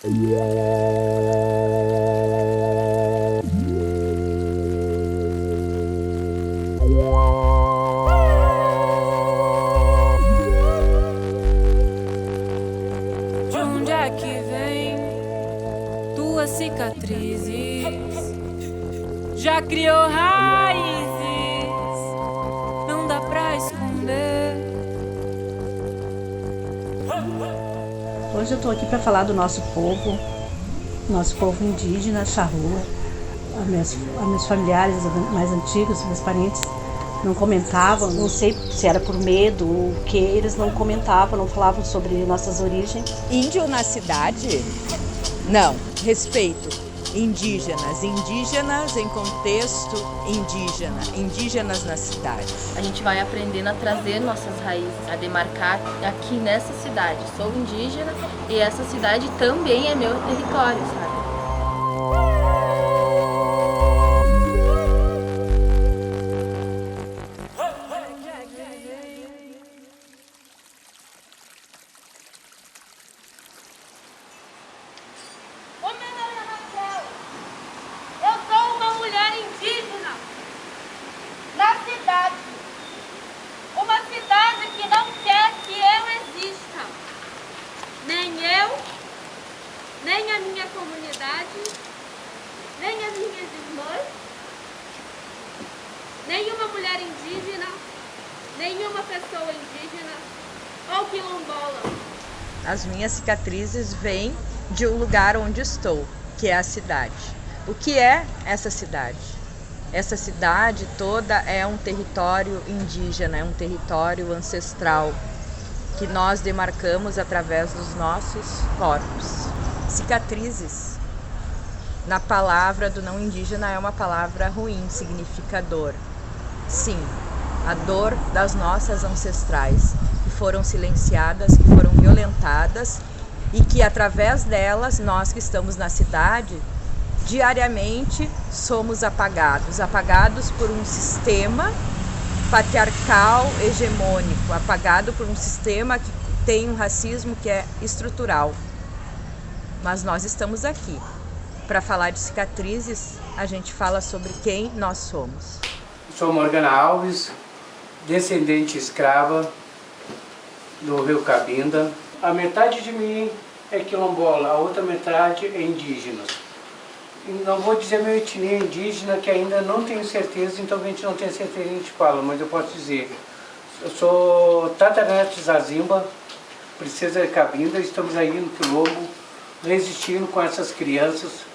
De onde é que vem tuas cicatrizes? Já criou raízes, não dá pra esconder. Hoje eu tô aqui para falar do nosso povo indígena, charrua. Meus familiares mais antigos, meus parentes, não comentavam, não sei se era por medo ou o que, eles não comentavam, não falavam sobre nossas origens. Índio na cidade? Não, respeito. Indígenas em contexto indígena, indígenas na cidade. A gente vai aprendendo a trazer nossas raízes, a demarcar aqui nessa cidade. Sou indígena e essa cidade também é meu território, sabe? Uma cidade que não quer que eu exista. Nem eu, nem a minha comunidade, nem as minhas irmãs, nenhuma mulher indígena, nenhuma pessoa indígena ou quilombola. As minhas cicatrizes vêm de um lugar onde estou, que é a cidade. O que é essa cidade? Essa cidade toda é um território indígena, é um território ancestral que nós demarcamos através dos nossos corpos. Cicatrizes, na palavra do não indígena, é uma palavra ruim, significa dor. Sim, a dor das nossas ancestrais, que foram silenciadas, que foram violentadas e que através delas, nós que estamos na cidade, diariamente somos apagados por um sistema patriarcal hegemônico, apagado por um sistema que tem um racismo que é estrutural. Mas nós estamos aqui. Para falar de cicatrizes, a gente fala sobre quem nós somos. Sou Morgana Alves, descendente escrava do Rio Cabinda. A metade de mim é quilombola, a outra metade é indígena. Não vou dizer minha etnia indígena, que ainda não tenho certeza, então a gente não tem certeza, a gente fala, mas eu posso dizer. Eu sou tataraneto de Zazimba, princesa de Cabinda, estamos aí no Quilombo, resistindo com essas crianças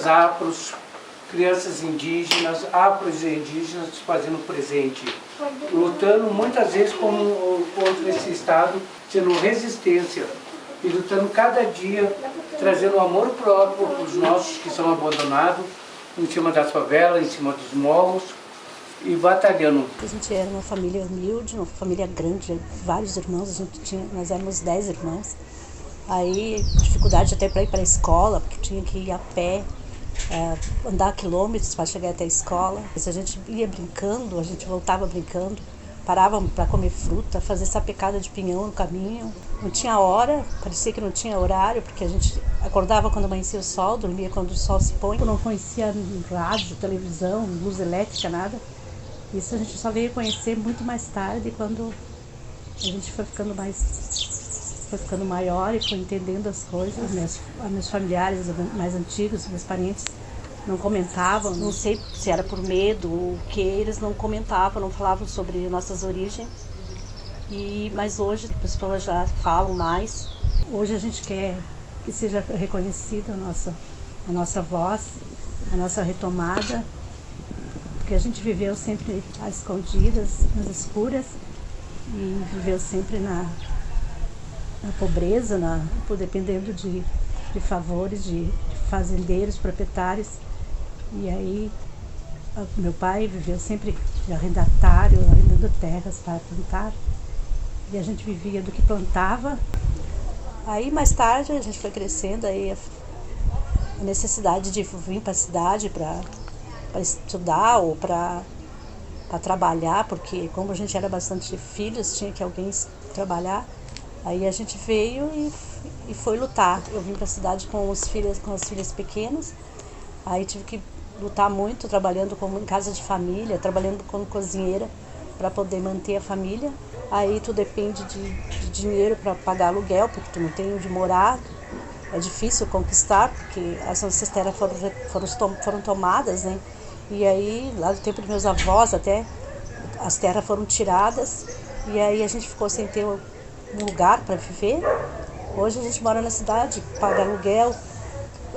afros, crianças indígenas, afros e indígenas fazendo presente, lutando muitas vezes contra esse Estado, sendo resistência e lutando cada dia, trazendo amor próprio para os nossos que são abandonados, em cima das favelas, em cima dos morros, e batalhando. A gente era uma família humilde, uma família grande, vários irmãos, nós éramos 10 irmãos. Aí, dificuldade até para ir para a escola, porque tinha que ir a pé, andar quilômetros para chegar até a escola. Se a gente ia brincando, a gente voltava brincando, parávamos para comer fruta, fazer sapecada de pinhão no caminho. Não tinha hora, parecia que não tinha horário, porque a gente acordava quando amanhecia o sol, dormia quando o sol se põe. Eu não conhecia rádio, televisão, luz elétrica, nada. Isso a gente só veio conhecer muito mais tarde, quando a gente foi ficando maior e foi entendendo as coisas. Meus familiares mais antigos, meus parentes, não comentavam, não sei se era por medo ou o que, eles não comentavam, não falavam sobre nossas origens. Mas hoje as pessoas já falam mais. Hoje a gente quer que seja reconhecida a nossa voz, a nossa retomada, porque a gente viveu sempre às escondidas, nas escuras, e viveu sempre na pobreza, dependendo de favores de fazendeiros, proprietários. E aí meu pai viveu sempre de arrendatário, arrendando terras para plantar. E a gente vivia do que plantava. Aí mais tarde a gente foi crescendo, aí a necessidade de vir para a cidade para estudar ou para trabalhar, porque como a gente era bastante filhos, tinha que alguém trabalhar. Aí a gente veio e foi lutar. Eu vim para a cidade com as filhas pequenas, aí tive que lutar muito, trabalhando em casa de família, trabalhando como cozinheira para poder manter a família. Aí tu depende de dinheiro para pagar aluguel, porque tu não tem onde morar. É difícil conquistar, porque as nossas terras foram tomadas, né? E aí, lá do tempo dos meus avós até, as terras foram tiradas, e aí a gente ficou sem ter um lugar para viver. Hoje a gente mora na cidade, paga aluguel,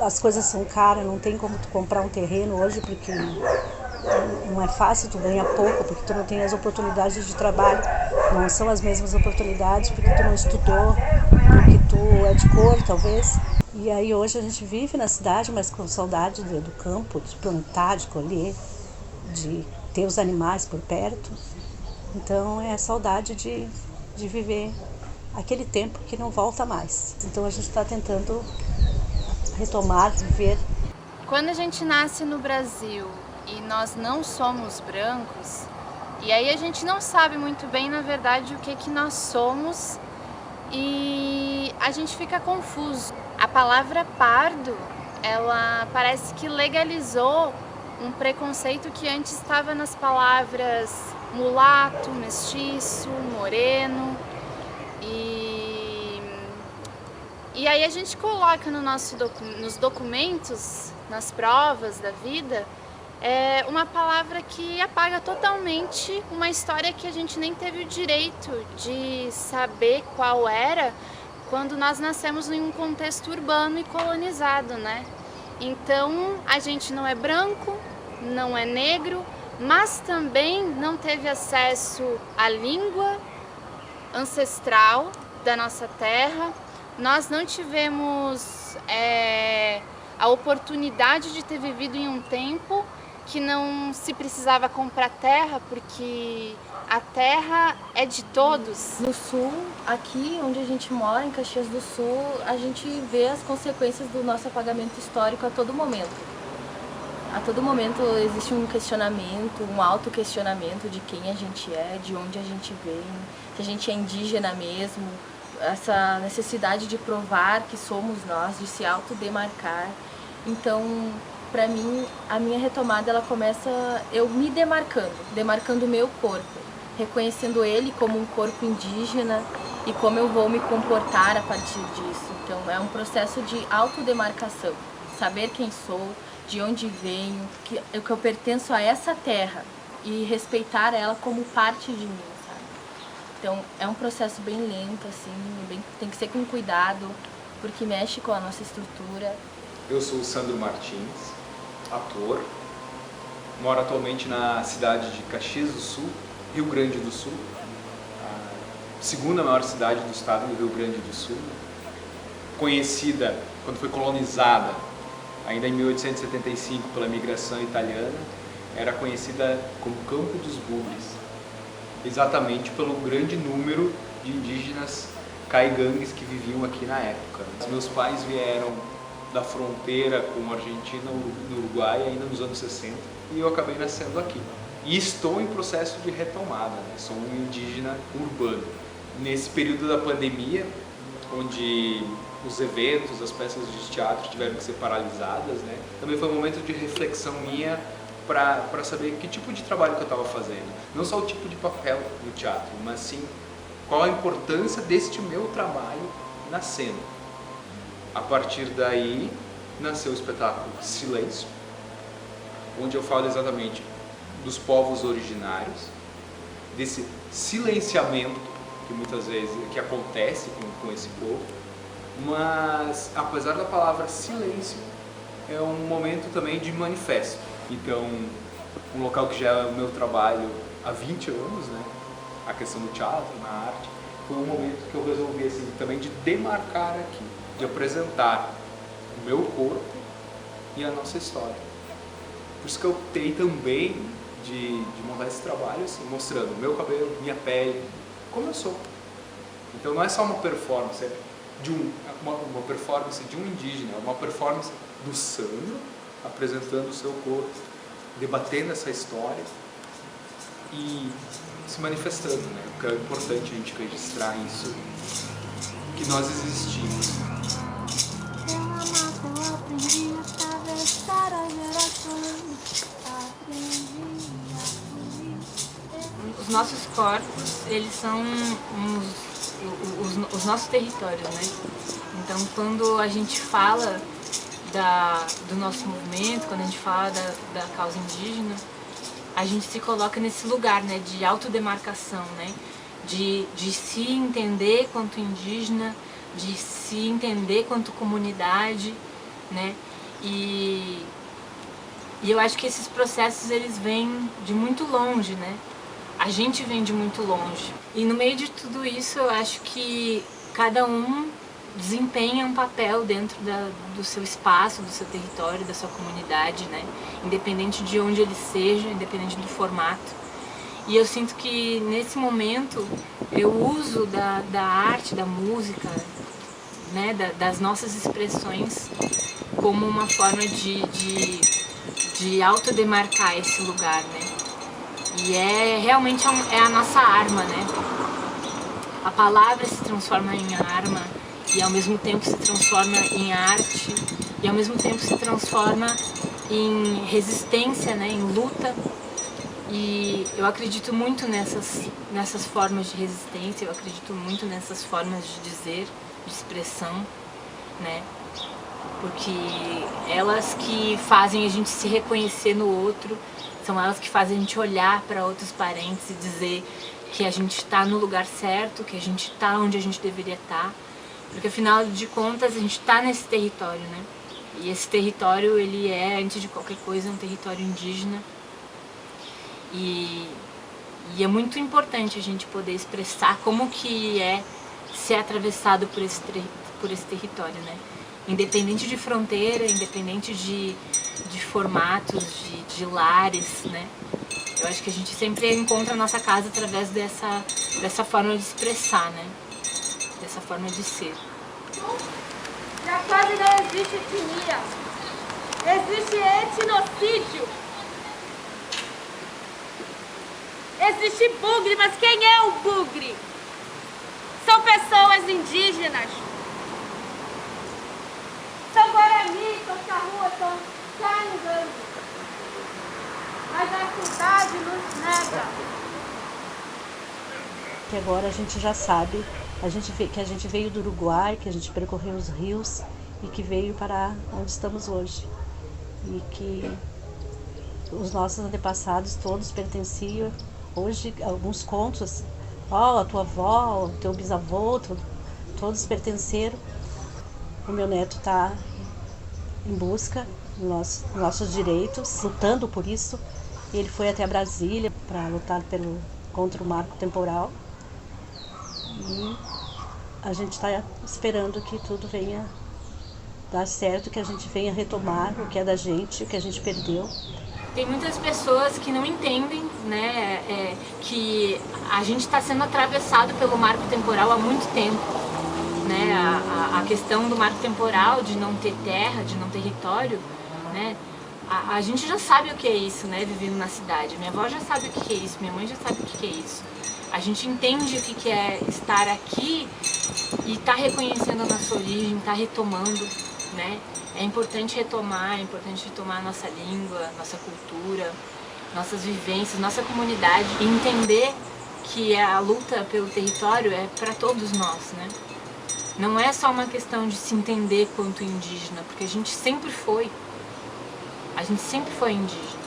as coisas são caras, não tem como tu comprar um terreno hoje, porque não é fácil, tu ganha pouco, porque tu não tem as oportunidades de trabalho, não são as mesmas oportunidades, porque tu não estudou, porque tu é de cor, talvez. E aí hoje a gente vive na cidade, mas com saudade do campo, de plantar, de colher, de ter os animais por perto. Então é a saudade de viver aquele tempo que não volta mais. Então a gente está tentando retomar, viver. Quando a gente nasce no Brasil e nós não somos brancos, e aí a gente não sabe muito bem, na verdade, o que nós somos, e a gente fica confuso. A palavra pardo, ela parece que legalizou um preconceito que antes estava nas palavras mulato, mestiço, moreno. E aí a gente coloca nos documentos, nas provas da vida, uma palavra que apaga totalmente uma história que a gente nem teve o direito de saber qual era quando nós nascemos em um contexto urbano e colonizado, né? Então a gente não é branco, não é negro, mas também não teve acesso à língua ancestral da nossa terra. Nós não tivemos a oportunidade de ter vivido em um tempo que não se precisava comprar terra, porque a terra é de todos. No sul, aqui onde a gente mora, em Caxias do Sul, a gente vê as consequências do nosso apagamento histórico a todo momento. A todo momento existe um questionamento, um autoquestionamento de quem a gente é, de onde a gente vem, se a gente é indígena mesmo, essa necessidade de provar que somos nós, de se autodemarcar. Então, para mim, a minha retomada ela começa eu me demarcando o meu corpo, reconhecendo ele como um corpo indígena e como eu vou me comportar a partir disso. Então, é um processo de autodemarcação, saber quem sou, de onde venho, que eu pertenço a essa terra e respeitar ela como parte de mim, sabe? Então, é um processo bem lento, assim, tem que ser com cuidado, porque mexe com a nossa estrutura. Eu sou o Sandro Martins, ator, moro atualmente na cidade de Caxias do Sul, Rio Grande do Sul, a segunda maior cidade do estado do Rio Grande do Sul, conhecida quando foi colonizada, ainda em 1875, pela imigração italiana, era conhecida como Campo dos Bugres, exatamente pelo grande número de indígenas caigangues que viviam aqui na época. Os meus pais vieram da fronteira com a Argentina no Uruguai ainda nos anos 60 e eu acabei nascendo aqui. E estou em processo de retomada, né? Sou um indígena urbano. Nesse período da pandemia, onde os eventos, as peças de teatro tiveram que ser paralisadas, né? Também foi um momento de reflexão minha para saber que tipo de trabalho que eu estava fazendo. Não só o tipo de papel no teatro, mas sim qual a importância deste meu trabalho na cena. A partir daí, nasceu o espetáculo Silêncio, onde eu falo exatamente dos povos originários, desse silenciamento que muitas vezes que acontece com esse povo, mas apesar da palavra silêncio, é um momento também de manifesto. Então, um local que já é o meu trabalho há 20 anos, né? A questão do teatro, na arte, foi um momento que eu resolvi assim, também de demarcar aqui, de apresentar o meu corpo e a nossa história. Por isso que eu optei também de montar esse trabalho assim, mostrando o meu cabelo, minha pele, como eu sou. Então não é só uma performance, é uma performance de um indígena, é uma performance do Sandro apresentando o seu corpo, debatendo essa história e se manifestando, né? Porque é importante a gente registrar isso que nós existimos. Os nossos corpos, eles são os nossos territórios, né? Então, quando a gente fala do nosso movimento, quando a gente fala da causa indígena, a gente se coloca nesse lugar, né, de autodemarcação, né? De se entender quanto indígena, de se entender quanto comunidade, né? E eu acho que esses processos, eles vêm de muito longe, né? A gente vem de muito longe. E no meio de tudo isso, eu acho que cada um desempenha um papel dentro do seu espaço, do seu território, da sua comunidade, né? Independente de onde ele seja, independente do formato. E eu sinto que nesse momento eu uso da arte, da música, né? Das nossas expressões como uma forma de autodemarcar esse lugar, né? E realmente é a nossa arma, né? A palavra se transforma em arma e ao mesmo tempo se transforma em arte e ao mesmo tempo se transforma em resistência, né? Em luta. E eu acredito muito nessas formas de resistência, eu acredito muito nessas formas de dizer, de expressão, né? Porque elas que fazem a gente se reconhecer no outro, são elas que fazem a gente olhar para outros parentes e dizer que a gente está no lugar certo, que a gente está onde a gente deveria estar. Porque afinal de contas a gente está nesse território, né? E esse território, ele é, antes de qualquer coisa, um território indígena. E é muito importante a gente poder expressar como que é ser atravessado por esse território, né? Independente de fronteira, independente de formatos, de lares, né? Eu acho que a gente sempre encontra a nossa casa através dessa forma de expressar, né? Dessa forma de ser. Já quase não existe etnia. Existe etnocídio. Existe bugre, mas quem é o bugre? São pessoas indígenas. São Guarani, são Charrua, são Caningando. Mas a cidade nos nega. Que agora a gente já sabe, que a gente veio do Uruguai, que a gente percorreu os rios e que veio para onde estamos hoje. E que os nossos antepassados todos pertenciam. Hoje, alguns contos, a tua avó, o teu bisavô, todos pertenceram. O meu neto está em busca dos nossos direitos, lutando por isso. Ele foi até Brasília para lutar contra o marco temporal. E a gente está esperando que tudo venha dar certo, que a gente venha retomar o que é da gente, o que a gente perdeu. Tem muitas pessoas que não entendem, né, que a gente está sendo atravessado pelo marco temporal há muito tempo, né? A questão do marco temporal, de não ter terra, de não ter território, né? A gente já sabe o que é isso, né, vivendo na cidade. Minha avó já sabe o que é isso, minha mãe já sabe o que é isso. A gente entende o que é estar aqui e estar reconhecendo a nossa origem, estar retomando, né? É importante retomar a nossa língua, nossa cultura, nossas vivências, nossa comunidade e entender que a luta pelo território é para todos nós, né? Não é só uma questão de se entender quanto indígena, porque a gente sempre foi indígena.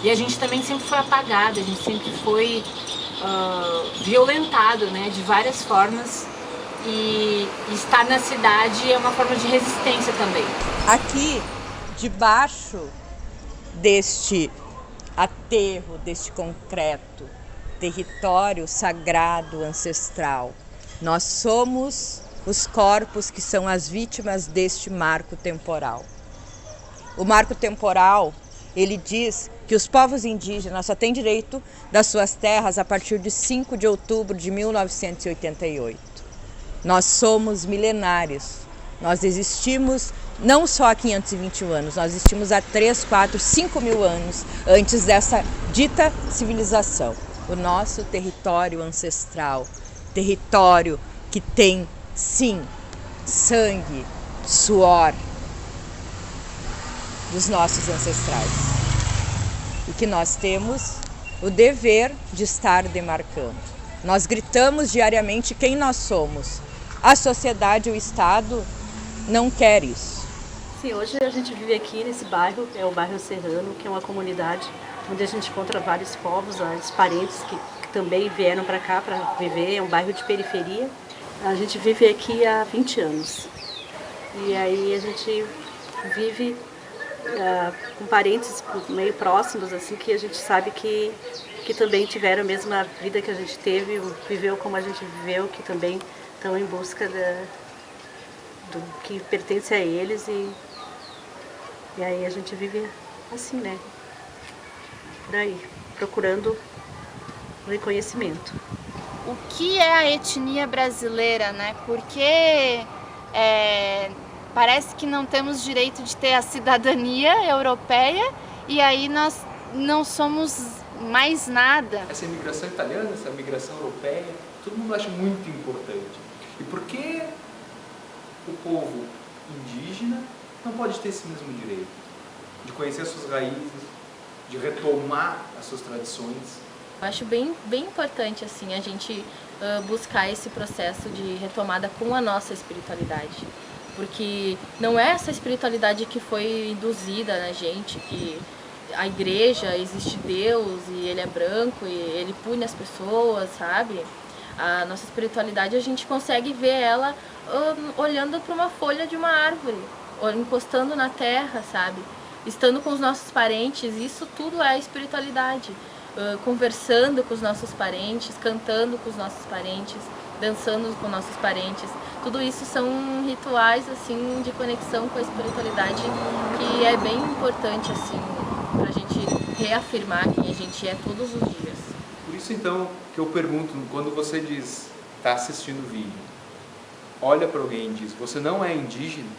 E a gente também sempre foi apagado, a gente sempre foi violentado, né, de várias formas. E estar na cidade é uma forma de resistência também. Aqui, debaixo deste aterro, deste concreto, território sagrado, ancestral, nós somos os corpos que são as vítimas deste marco temporal. O marco temporal, ele diz que os povos indígenas só têm direito das suas terras a partir de 5 de outubro de 1988. Nós somos milenários, nós existimos não só há 521 anos, nós existimos há 3, 4, 5 mil anos antes dessa dita civilização. O nosso território ancestral, território que tem, sim, sangue, suor dos nossos ancestrais. E que nós temos o dever de estar demarcando. Nós gritamos diariamente quem nós somos. A sociedade, o Estado, não quer isso. Sim, hoje a gente vive aqui nesse bairro, é o bairro Serrano, que é uma comunidade onde a gente encontra vários povos, vários parentes que também vieram para cá para viver, é um bairro de periferia. A gente vive aqui há 20 anos. E aí a gente vive com parentes meio próximos, assim, que a gente sabe que também tiveram a mesma vida que a gente teve, viveu como a gente viveu, que também estão em busca do que pertence a eles. E aí a gente vive assim, né? Por aí, procurando reconhecimento. O que é a etnia brasileira, né? Porque parece que não temos direito de ter a cidadania europeia e aí nós não somos mais nada. Essa imigração italiana, essa migração europeia, todo mundo acha muito importante. E por que o povo indígena não pode ter esse mesmo direito? De conhecer as suas raízes, de retomar as suas tradições. Eu acho bem importante assim, a gente buscar esse processo de retomada com a nossa espiritualidade. Porque não é essa espiritualidade que foi induzida na gente, que a igreja existe Deus e ele é branco e ele pune as pessoas, sabe? A nossa espiritualidade a gente consegue ver ela olhando para uma folha de uma árvore, encostando na terra, sabe? Estando com os nossos parentes, isso tudo é espiritualidade. Conversando com os nossos parentes, cantando com os nossos parentes, dançando com nossos parentes. Tudo isso são rituais assim de conexão com a espiritualidade que é bem importante assim para a gente reafirmar quem a gente é todos os dias. Por isso então que eu pergunto, quando você diz, está assistindo o vídeo, olha para alguém e diz, você não é indígena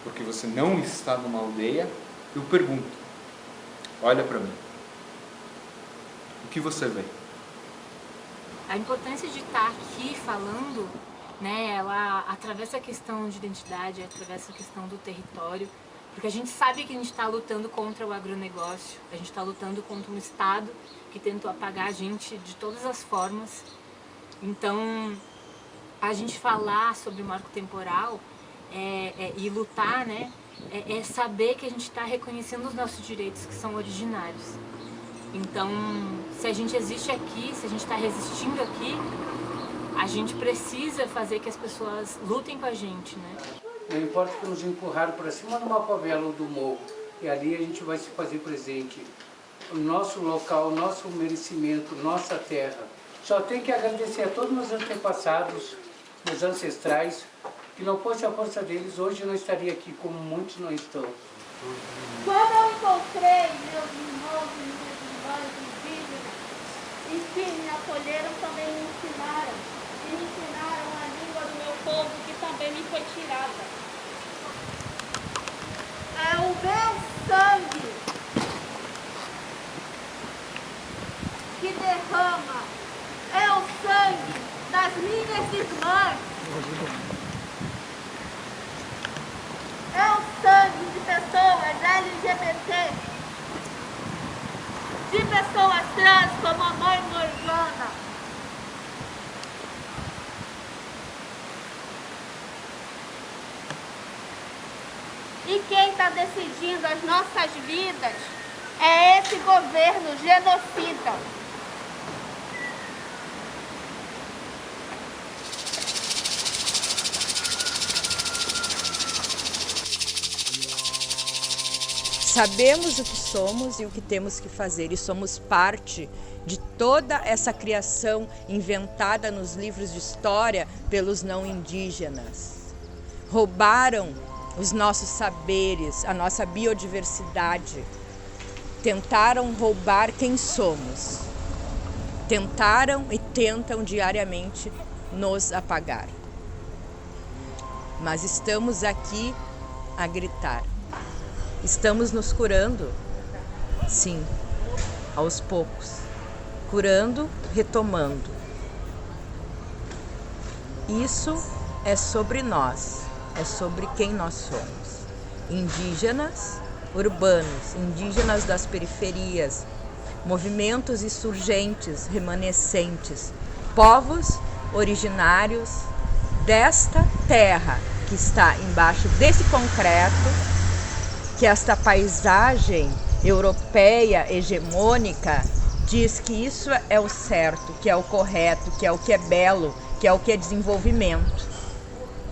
porque você não está numa aldeia, eu pergunto, olha para mim, o que você vê? A importância de estar aqui falando, né, ela atravessa a questão de identidade, atravessa a questão do território, porque a gente sabe que a gente está lutando contra o agronegócio, a gente está lutando contra um Estado que tentou apagar a gente de todas as formas. Então, a gente falar sobre o marco temporal e lutar, né, é saber que a gente está reconhecendo os nossos direitos que são originários. Então, se a gente existe aqui, se a gente está resistindo aqui, a gente precisa fazer que as pessoas lutem com a gente, né? Não importa que nos empurraram para cima de uma favela ou do morro, e ali a gente vai se fazer presente. O nosso local, o nosso merecimento, nossa terra. Só tem que agradecer a todos os antepassados, os ancestrais, que não fosse a força deles, hoje eu não estaria aqui como muitos não estão. Quando eu encontrei meus irmãos e minhas irmãs indígenas, enfim, me acolheram, também me ensinaram. E me ensinaram a língua do meu povo, que também me foi tirada. É o meu sangue que derrama, é o sangue das minhas irmãs. É o sangue de pessoas LGBT, de pessoas trans como a mãe Morgana. E quem está decidindo as nossas vidas é esse governo genocida. Sabemos o que somos e o que temos que fazer, e somos parte de toda essa criação inventada nos livros de história pelos não indígenas. Roubaram os nossos saberes, a nossa biodiversidade. Tentaram roubar quem somos. Tentaram e tentam diariamente nos apagar. Mas estamos aqui a gritar. Estamos nos curando, sim, aos poucos, curando, retomando. Isso é sobre nós, é sobre quem nós somos. Indígenas, urbanos, indígenas das periferias, movimentos insurgentes, remanescentes, povos originários desta terra que está embaixo desse concreto, que esta paisagem europeia hegemônica diz que isso é o certo, que é o correto, que é o que é belo, que é o que é desenvolvimento.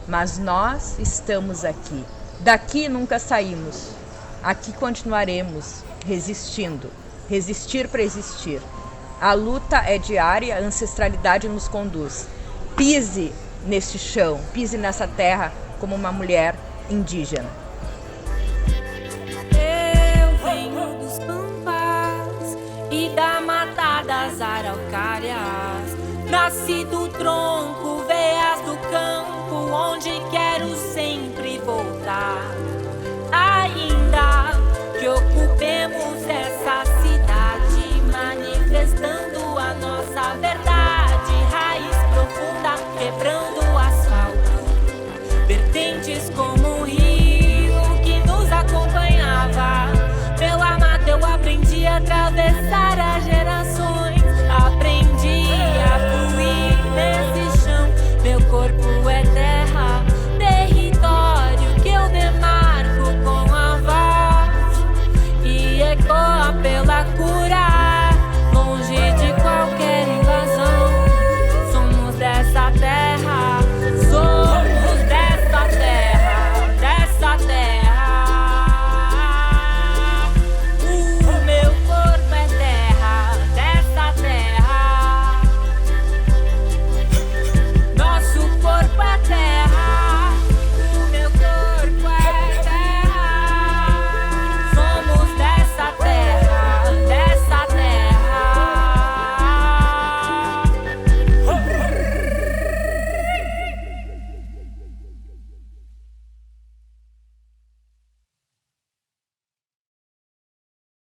Mas nós estamos aqui. Daqui nunca saímos. Aqui continuaremos resistindo. Resistir para existir. A luta é diária, a ancestralidade nos conduz. Pise neste chão, pise nessa terra como uma mulher indígena. Eu venho dos pampas e da mata das araucárias. Nasci do tronco